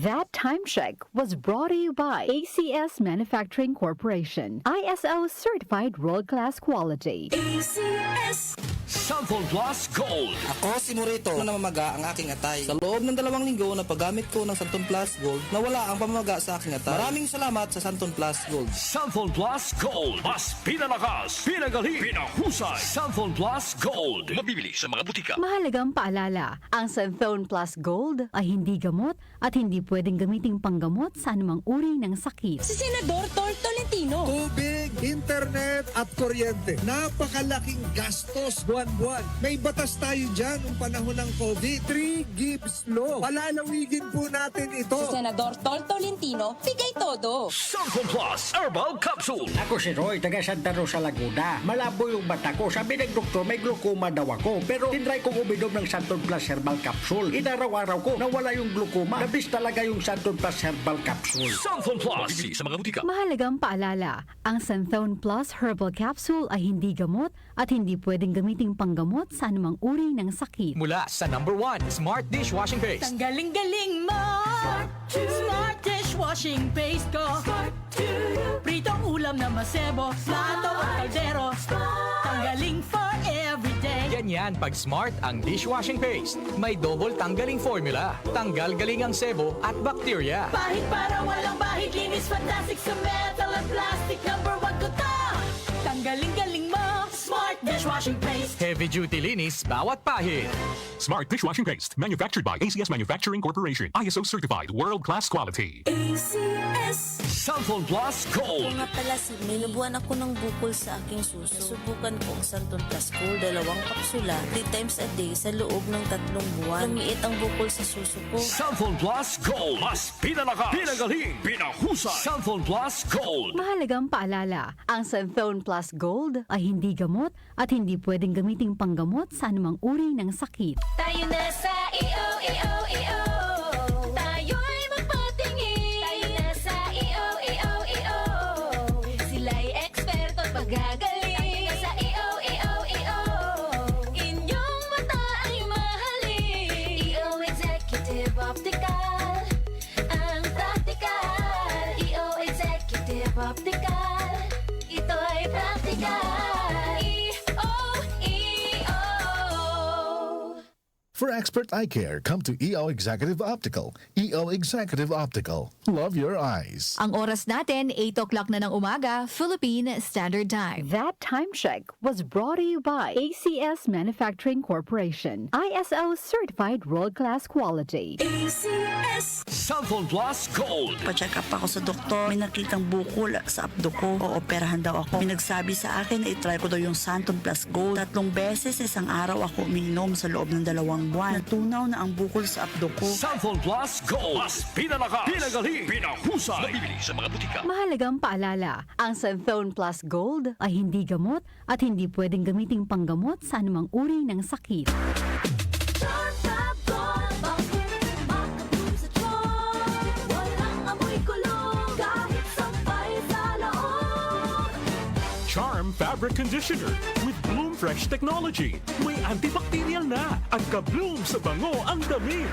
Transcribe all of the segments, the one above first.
That time check was brought to you by ACS Manufacturing Corporation. ISO certified world-class quality. ACS Sample Plus Gold. Ako si Morito na namamaga ang aking atay. Sa loob ng 2 linggo na paggamit ko ng Santon Plus Gold, nawala ang pamamaga sa aking atay. Maraming salamat sa Santon Plus Gold. Sample Plus Gold. Mas pinalakas, pinagaling, pinahusay. Sample Plus Gold. Mabibili sa mga butika. Mahalagang paalala, ang Santhone Plus Gold ay hindi gamot at hindi pwedeng gamiting panggamot sa anumang uri ng sakit. Si Senador Tor Tolentino. Tubig, internet at kuryente. Napakalaking gastos buwan-buwan. May batas tayo dyan noong panahon ng COVID. 3 Gibbs Law. Palalawigin po natin ito. Si Senador Tor Tolentino, bigay todo. Sample Plus Herbal Capsule. Ako si Roy, taga Santa Rosa, Laguna. Malabo yung mata ko. Sabi ng doktor, may glaucoma daw ako. Pero tinry kong uminom ng Santon Plus Herbal Capsule. Inaraw-araw ko, nawala yung glaucoma. Nabis talaga yung Santon Plus Herbal Capsule. Sample Plus. Mabibili sa mga butika. Mahalagang paalala, ang Santhone Plus Herbal Capsule ay hindi gamot at hindi pwedeng gamiting panggamot sa anumang uri ng sakit. Mula sa #1 Smart Dishwashing Paste. Ang galing-galing mo. Smart dishwashing paste ko. Pritong ulam na masebo. Plato at kaldero. Tanggaling for everyday. Ganyan pag Smart ang dishwashing paste. May double tanggaling formula. Tanggal galing ang sebo at bakterya. Bahid para walang bahid. Linis fantastic sa metal at plastic. #1 ko to. Tanggaling-galing mo. Smart dishwashing paste. Heavy duty linis bawat pahid. Smart Dishwashing Paste, manufactured by ACS Manufacturing Corporation. ISO certified, world-class quality. ACS Sample Plus Ako Gold. nga pala si May, nabuhan ako ng bukol sa aking suso. Subukan ko ang Santon Plus Gold, 2 kapsula, 3 times a day sa loob ng 3 buwan. Lumiit ang bukol sa suso ko. Sample Plus Gold. Mas pinalakas, pinagaling, pinahusay. Sample Plus Gold. Mahalagang paalala, ang Santhone Plus Gold ay hindi gamot at hindi pwedeng gamiting panggamot sa anumang uri ng sakit. Tayo na sa EO. Tayo'y magpatingin. Tayo na sa EO. Sila'y eksperto at magagaling. Tayo na sa EO. Inyong mata ay mahalin. EO Executive Optical. Ang practical. EO Executive Optical. Ito'y practical. For expert eye care, come to EO Executive Optical. EO Executive Optical. Love your eyes. Ang oras natin, 8 o'clock na ng umaga, Philippine Standard Time. That time check was brought to you by ACS Manufacturing Corporation. ISO certified world-class quality. ACS Sample Plus Gold. Pa-check up ako sa doktor. May nakitang bukol sa abdo ko. Ooperahan daw ako. May nagsabi sa akin na itry ko daw yung Santon Plus Gold. 3 beses isang araw ako uminom sa loob ng 2 buwan. Natunaw na ang bukol sa abdo ko. Sample Plus Gold. Mas pinalakas, pinagaling, pinahusay. Mabibili sa mga butika. Mahalagang paalala, ang Santhone Plus Gold ay hindi gamot at hindi pwedeng gamiting panggamot sa anumang uri ng sakit. Charm Fabric Conditioner with Bloom Fresh Technology. May antibacterial na at ka-bloom sa bango ang damit.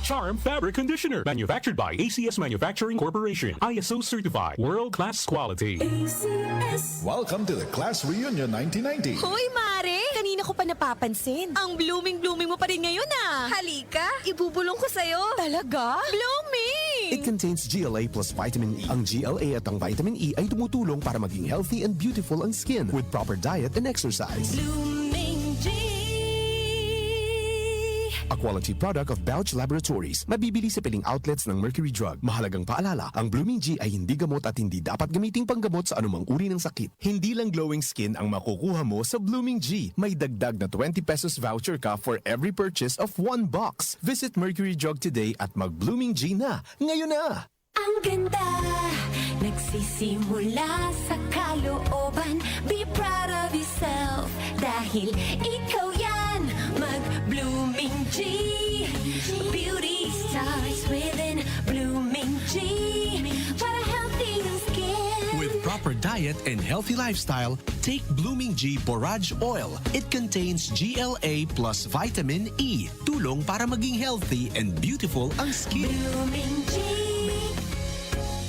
Charm Fabric Conditioner, manufactured by ACS Manufacturing Corporation. ISO certified, world-class quality. ACS Welcome to the Class Reunion 1990. Hoy, Mare! Kanina ko pa napapansin. Ang blooming-blooming mo pa rin ngayon ah. Halika, ibubulong ko sa'yo. Talaga? Blooming! It contains GLA plus vitamin E. Ang GLA at ang vitamin E ay tumutulong para maging healthy and beautiful ang skin with proper diet and exercise. Blooming G. A quality product of Bauch Laboratories. Mabibili sa piling outlets ng Mercury Drug. Mahalagang paalala, ang Blooming G ay hindi gamot at hindi dapat gamiting panggamot sa anumang uri ng sakit. Hindi lang glowing skin ang makukuha mo sa Blooming G. May dagdag na 20 pesos voucher ka for every purchase of 1 box. Visit Mercury Drug today at mag-Blooming G na. Ngayon na! Ang ganda, nagsisimula sa kalooban. Be proud of yourself, dahil ikaw yan. Mag-Blooming G. Beauty starts within. Blooming G. Para healthy ang skin. With proper diet and healthy lifestyle, take Blooming G Borage Oil. It contains GLA plus vitamin E. Tulong para maging healthy and beautiful ang skin.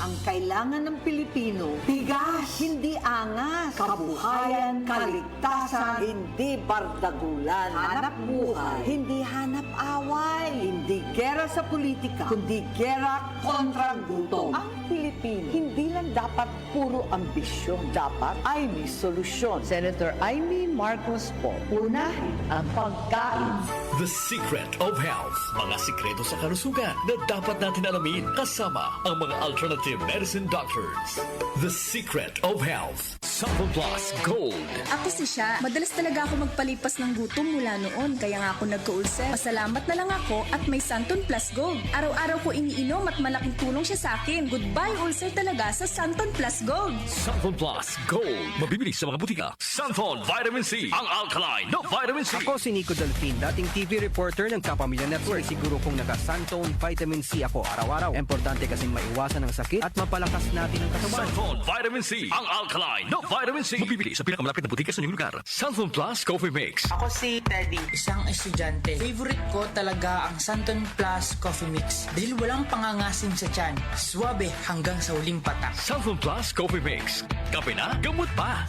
Ang kailangan ng Pilipino, bigas, hindi angas, kabuhayan, kaligtasan, hindi bardagulan, hanap buhay, hindi hanap away, hindi gera sa politika, kundi gera kontra gutom. Ang Pilipino, hindi lang dapat puro ambisyon, dapat ay may solusyon. Senator Amy Marcos po, unahin ang pagkain. The Secret of Health. Mga sikreto sa kalusugan na dapat natin alamin kasama ang mga alternative medicine doctors. The Secret of Health. Santon Plus Gold. Ako si Sha. Madalas talaga ako magpalipas ng gutom mula noon, kaya nga ako nagka-ulcer. Pasalamat na lang ako at may Santon Plus Gold. Araw-araw ko iniinom at malaking tulong siya sa akin. Goodbye ulcer talaga sa Santon Plus Gold. Santon Plus Gold. Mabibili sa mga butika. Santon Vitamin C. Ang alkaline na vitamin C. Ako si Nico Delfin, dating TV reporter ng Kapamilya Network. Siguro kung naka-Santon Vitamin C ako araw-araw. Importante kasing maiwasan ang sakit at mapalakas natin ang katawan. Santon Vitamin C. Ang alkaline na vitamin C. Mabibili sa pinakamalapit na butika sa inyong lugar. Santon Plus Coffee Mix. Ako si Teddy, isang estudyante. Favorite ko talaga ang Santon Plus Coffee Mix dahil walang pangangasim sa tiyan. Swabe hanggang sa huling patak. Santon Plus Coffee Mix. Kape na, gamot pa.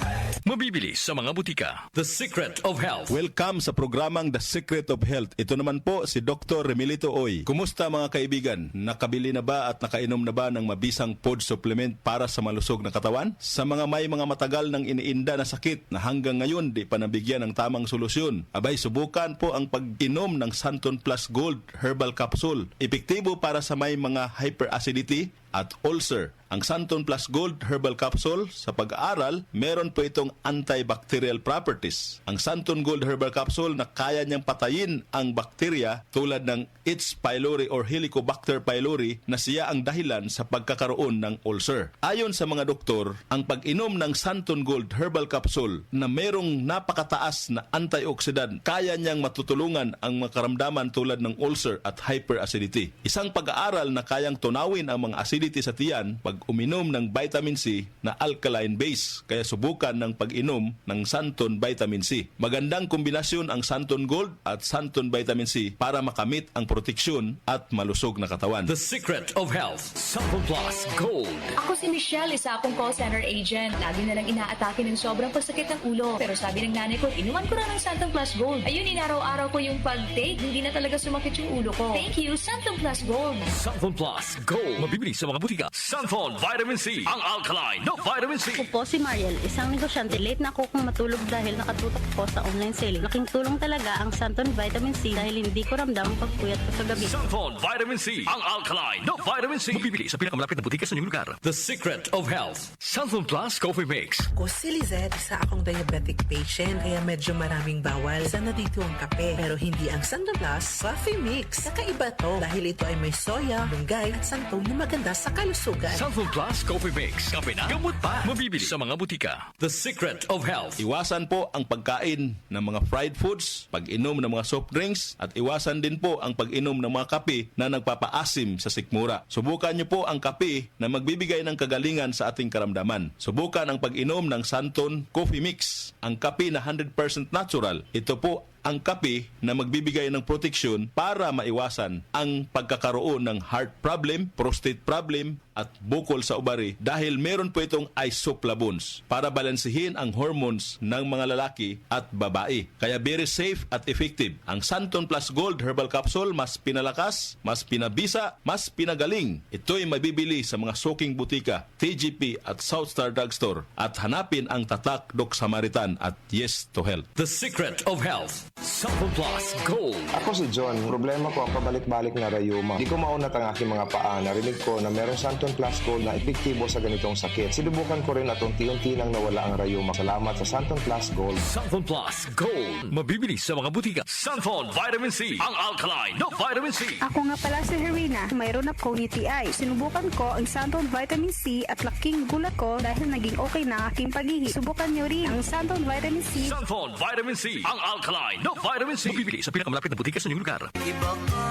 Mabibili sa mga butika. The Secret of Health. Welcome sa programang The Secret of Health. Ito naman po si Dr. Remilito Oy. Kumusta mga kaibigan? Nakabili na ba at nakainom na ba ng mabisang food supplement para sa malusog na katawan? Sa mga may mga matagal nang iniinda na sakit na hanggang ngayon di pa nabigyan ng tamang solusyon, abay subukan po ang pag-inom ng Santon Plus Gold Herbal Capsule. Epektibo para sa may mga hyperacidity at ulcer. Ang Santon Plus Gold Herbal Capsule, sa pag-aaral, meron po itong antibacterial properties. Ang Santon Gold Herbal Capsule na kaya niyang patayin ang bakterya tulad ng H. pylori or Helicobacter pylori na siya ang dahilan sa pagkakaroon ng ulcer. Ayon sa mga doktor, ang pag-inom ng Santon Gold Herbal Capsule na merong napakataas na antioxidant, kaya niyang matutulungan ang makaramdaman tulad ng ulcer at hyperacidity. Isang pag-aaral na kayang tunawin ang mga acidity sa tiyan pag uminom ng vitamin C na alkaline base, kaya subukan ng pag-inom ng Santon Vitamin C. Magandang kombinasyon ang Santon Gold at Santon Vitamin C para makamit ang proteksyon at malusog na katawan. The Secret of Health. Santon Plus Gold. Ako si Michelle, isa akong call center agent. Lagi na lang inaatake ng sobrang pasakit ng ulo. Pero sabi ng nanay ko, inuman ko na ng Santon Plus Gold. Ayun, inaraw-araw ko yung pag-take. Hindi na talaga sumakit yung ulo ko. Thank you, Santon Plus Gold. Santon Plus Gold. Mabibili sa mga butika. Santon Vitamin C. Ang alkaline na vitamin C. Ako po si Mariel, isang negosyante. Late na ako kung matulog dahil nakatutok po sa online selling. Laking tulong talaga ang Santon Vitamin C dahil hindi ko ramdam ang pagpuyat ko sa gabi. Santon Vitamin C. Ang alkaline na vitamin C. Mabibili sa pinakamalapit na butika sa inyong lugar. The Secret of Health. Santon Plus Coffee Mix. Ako si Lizette, isa akong diabetic patient kaya medyo maraming bawal. Isa na dito ang kape pero hindi ang Santon Plus Coffee Mix. Kakaiba to dahil ito ay may soya, lunggay at santol na maganda sa kalusugan. Santon Plus Coffee Mix. Kape na, gamot pa. Mabibili sa mga butika. The Secret of Health. Iwasan po ang pagkain ng mga fried foods, pag-inom ng mga soft drinks, at iwasan din po ang pag-inom ng mga kape na nagpapaasim sa sikmura. Subukan niyo po ang kape na magbibigay ng kagalingan sa ating karamdaman. Subukan ang pag-inom ng Santon Coffee Mix, ang kape na 100% natural. Ito po ang kape na magbibigay ng proteksyon para maiwasan ang pagkakaroon ng heart problem, prostate problem, at bukol sa ubari dahil meron po itong isoflavones para balansehin ang hormones ng mga lalaki at babae. Kaya very safe at effective. Ang Santon Plus Gold Herbal Capsule mas pinalakas, mas pinabisa, mas pinagaling. Ito'y mabibili sa mga suking butika, TGP at Southstar Drugstore at hanapin ang tatak Doc Samaritan at Yes to Health. The Secret of Health. Santon Plus Gold. Ako si John. Problema ko ang pabalik-balik na rayuma. Di ko maunat ang aking mga paa. Narinig ko na merong Santon Plus Gold na epektibo sa ganitong sakit. Sinubukan ko rin at unti-unti nang nawala ang rayuma. Salamat sa Santon Plus Gold. Santon Plus Gold. Mabibili sa mga butika. Santon Vitamin C. Ang alkaline na vitamin C. Ako nga pala si Herina. Mayroon akong UTI. Sinubukan ko ang Santon Vitamin C at laking gulat ko dahil naging okay na aking paghihi. Subukan niyo rin ang Santon Vitamin C. Santon Vitamin C. Ang alkaline na vitamin C. Mabibili sa pinakamalapit na butika sa inyong lugar. Iba ka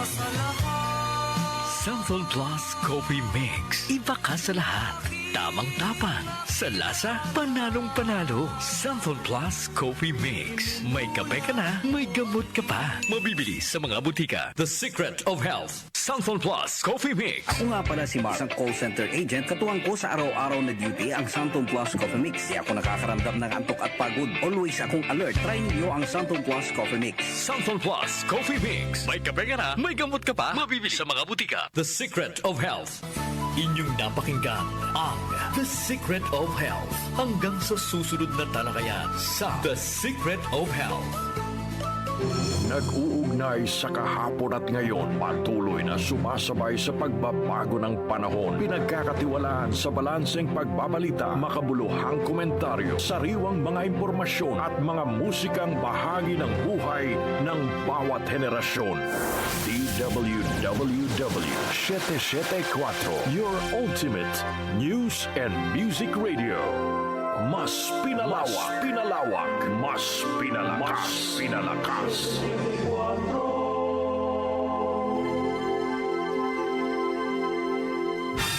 sa lahat. Santon Plus Coffee Mix. Iba ka sa lahat. tamang-tapang. Sa lasa, panalong-panalo. Santon Plus Coffee Mix. May kape ka na, may gamot ka pa. Mabibili sa mga butika. The Secret of Health. Santon Plus Coffee Mix. Ako nga pala si Mark, isang call center agent. Katuwang ko sa araw-araw na duty ang Santon Plus Coffee Mix. Di ako nakakaramdam ng antok at pagod. Always akong alert. Try niyo ang Santon Plus Coffee Mix. Santon Plus Coffee Mix. May kape ka na, may gamot ka pa. Mabibili sa mga butika. The Secret of Health. Inyong napakinggan ang The Secret of Health. Hanggang sa susunod na talakayan sa The Secret of Health. Nag-uugnay sa kahapon at ngayon, patuloy na sumasabay sa pagbabago ng panahon. Pinagkakatiwalaan sa balanseng pagbabalita, makabuluhang komentaryo, sariwang mga impormasyon at mga musikang bahagi ng buhay ng bawat henerasyon. DWWW 774, your ultimate news and music radio. Mas pinalawak, mas pinalakas.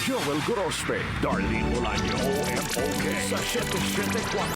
Joel Gorospe, Darlene Olaño, OMOK sa 774.